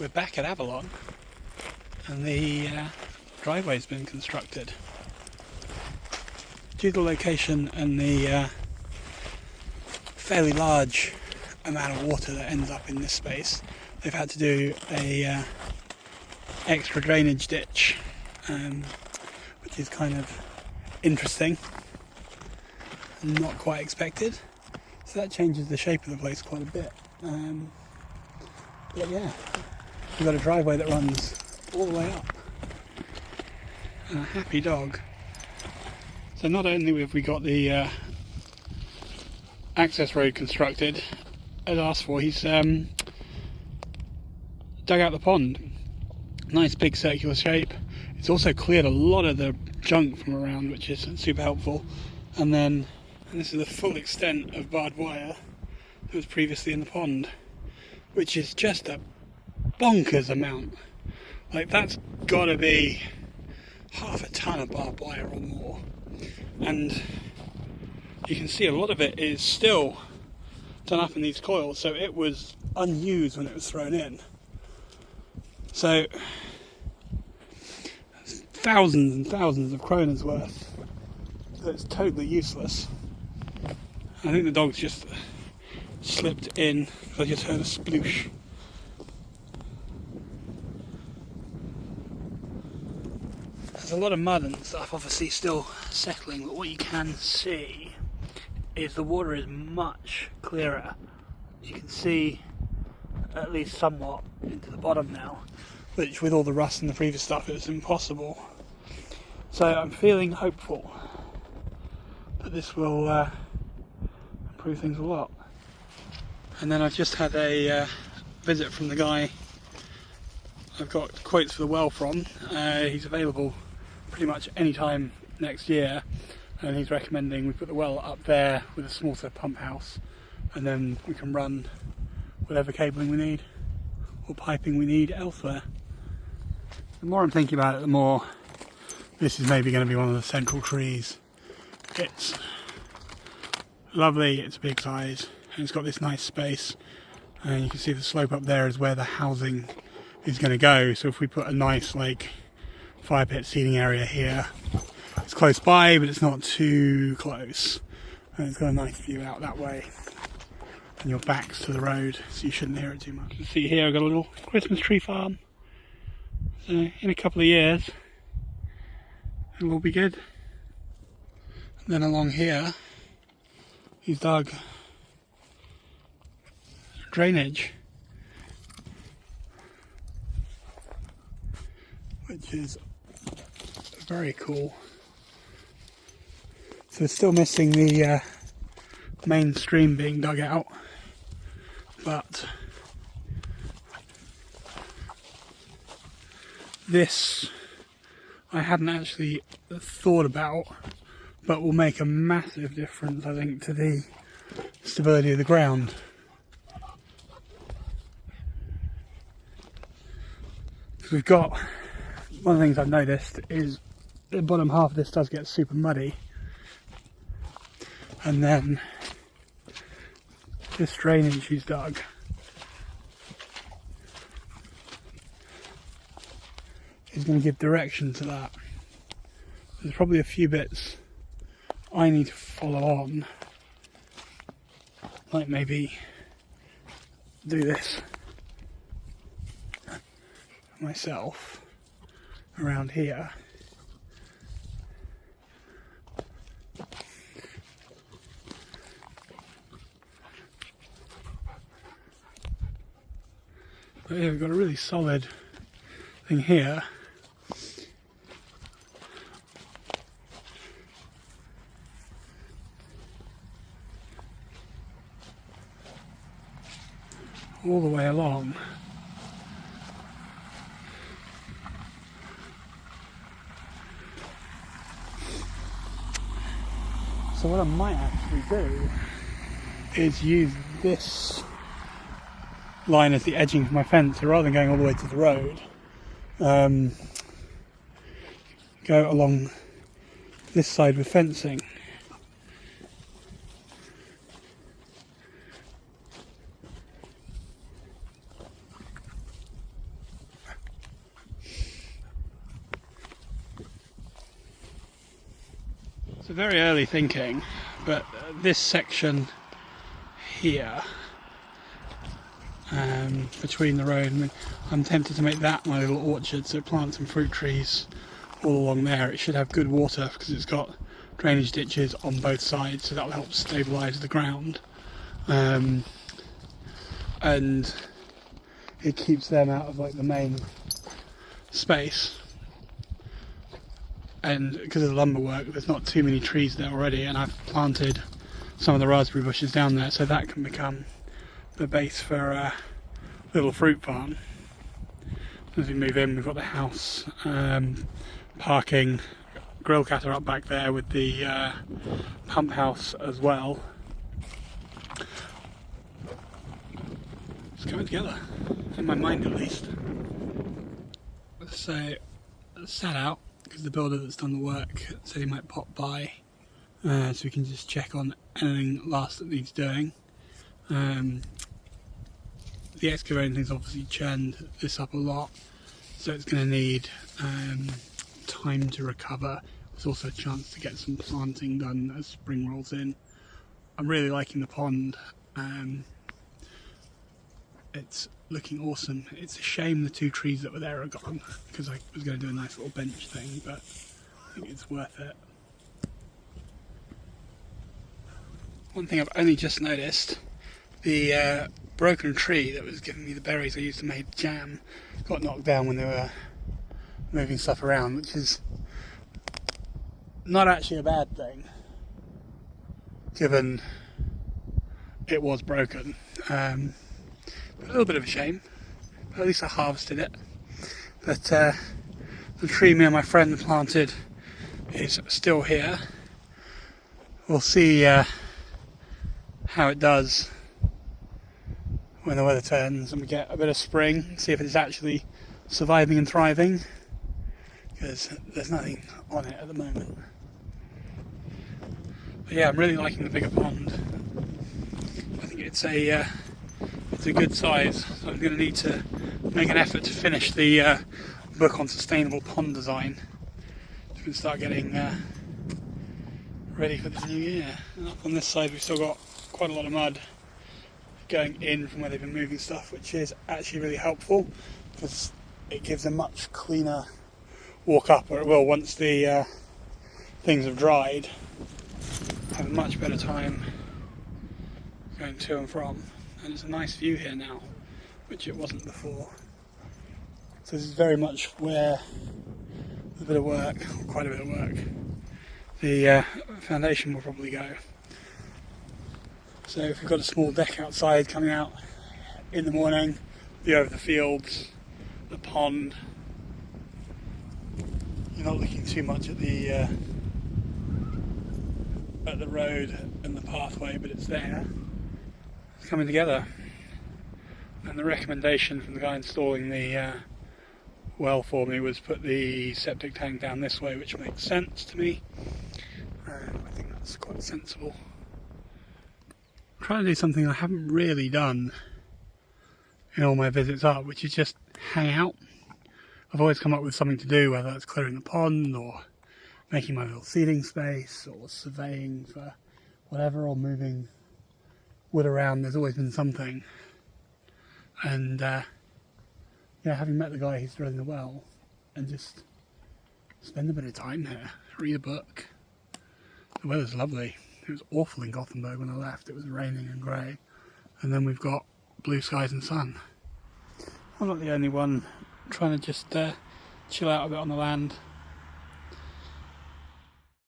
we're back at Avalon and the driveway's been constructed. Due to the location and the fairly large amount of water that ends up in this space, they've had to do a extra drainage ditch, which is kind of interesting and not quite expected. So that changes the shape of the place quite a bit. But yeah, we've got a driveway that runs all the way up. And a happy dog. So not only have we got the access road constructed as asked for, he's dug out the pond. Nice big circular shape. It's also cleared a lot of the junk from around, which is super helpful. And this is the full extent of barbed wire that was previously in the pond, which is just a bonkers amount. Like, that's gotta be half a ton of barbed wire or more. And you can see a lot of it is still done up in these coils, so it was unused when it was thrown in. So thousands and thousands of kroners worth. So it's totally useless. I think the dog's just slipped in. I just heard a sploosh. There's a lot of mud and stuff obviously still settling, but what you can see is the water is much clearer. You can see at least somewhat into the bottom now, which with all the rust and the previous stuff it was impossible. So I'm feeling hopeful that this will improve things a lot. And then I've just had a visit from the guy I've got quotes for the well from. He's available pretty much any time next year, and he's recommending we put the well up there with a smaller pump house, and then we can run whatever cabling we need or piping we need elsewhere. The more I'm thinking about it, the more this is maybe going to be one of the central trees. It's lovely, it's a big size, and it's got this nice space, and you can see the slope up there is where the housing is going to go. So if we put a nice like fire pit seating area here, it's close by but it's not too close, and it's got a nice view out that way, and your back's to the road so you shouldn't hear it too much. You can see here I've got a little Christmas tree farm, so in a couple of years it'll all be good. And then along here he's dug drainage, which is very cool. So it's still missing the main stream being dug out, but this I hadn't actually thought about, but will make a massive difference, I think, to the stability of the ground. Because we've got, one of the things I've noticed is the bottom half of this does get super muddy, and then this drainage he's dug is going to give direction to that. There's probably a few bits I need to follow on, like maybe do this myself around here. But yeah, we've got a really solid thing here. All the way along. So what I might actually do is use this line as the edging for my fence, so rather than going all the way to the road, go along this side with fencing. So very early thinking, but this section here, between the road, I mean, I'm tempted to make that my little orchard, so plant some fruit trees all along there. It should have good water because it's got drainage ditches on both sides, so that will help stabilise the ground, and it keeps them out of like the main space. And because of the lumber work, there's not too many trees there already, and I've planted some of the raspberry bushes down there, so that can become the base for a little fruit farm. As we move in, we've got the house, parking, grill cutter up back there with the pump house as well. It's coming together, in my mind at least. So, sat out, because the builder that's done the work said he might pop by, so we can just check on anything last that needs doing. The excavating thing's obviously churned this up a lot, so it's going to need time to recover. There's also a chance to get some planting done as spring rolls in. I'm really liking the pond. It's looking awesome. It's a shame the 2 trees that were there are gone, because I was going to do a nice little bench thing, but I think it's worth it. One thing I've only just noticed, the broken tree that was giving me the berries I used to make jam got knocked down when they were moving stuff around, which is not actually a bad thing, given it was broken. A little bit of a shame, but at least I harvested it. But the tree me and my friend planted is still here. We'll see how it does when the weather turns and we get a bit of spring, see if it's actually surviving and thriving, because there's nothing on it at the moment. But yeah, I'm really liking the bigger pond. I think it's a good size, so I'm going to need to make an effort to finish the book on sustainable pond design, so we can start getting ready for the new year. And up on this side we've still got quite a lot of mud going in from where they've been moving stuff, which is actually really helpful because it gives a much cleaner walk up, or it will once the things have dried. Have a much better time going to and from. And it's a nice view here now, which it wasn't before. So this is very much where a bit of work, or quite a bit of work, the foundation will probably go. So if we've got a small deck outside coming out in the morning, view over the fields, the pond, you're not looking too much at the road and the pathway, but it's there. It's coming together. And the recommendation from the guy installing the well for me was put the septic tank down this way, which makes sense to me. I think that's quite sensible. I'm trying to do something I haven't really done in all my visits up, which is just hang out. I've always come up with something to do, whether it's clearing the pond or making my little seating space or surveying for whatever, or moving wood around. There's always been something. And yeah, having met the guy who's drilling the well, and just spend a bit of time here, read a book. The weather's lovely. It was awful in Gothenburg when I left. It was raining and grey, and then we've got blue skies and sun. I'm not the only one trying to just chill out a bit on the land.